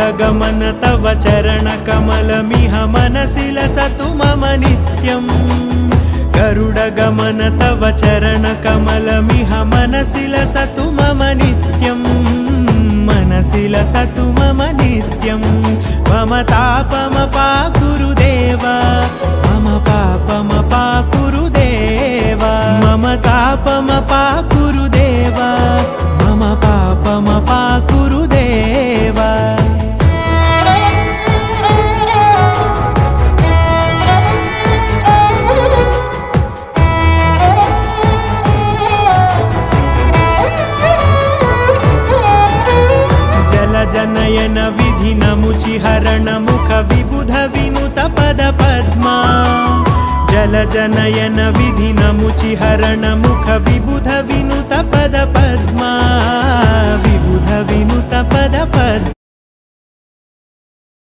गरुडगमन तव चरणकमलमिह मनसि लसतु मम नित्यम् गरुडगमन तव चरणकमलमिह मनसि लसतु मम नित्यम् मनसि लसतु मम नित्यम् मम तापमपाकुरु देव मम पापमपाकुरु देव मम तापमपाकुरु देव मम पापमपाकुरु देव जनयन विधि नमुचिहरण मुख विबुध विनुत पद पद्मा जल जनयन विधि नमुचिहरण मुख विबुध विनुत पद पद्मा विबुध विनुत पद पद्मा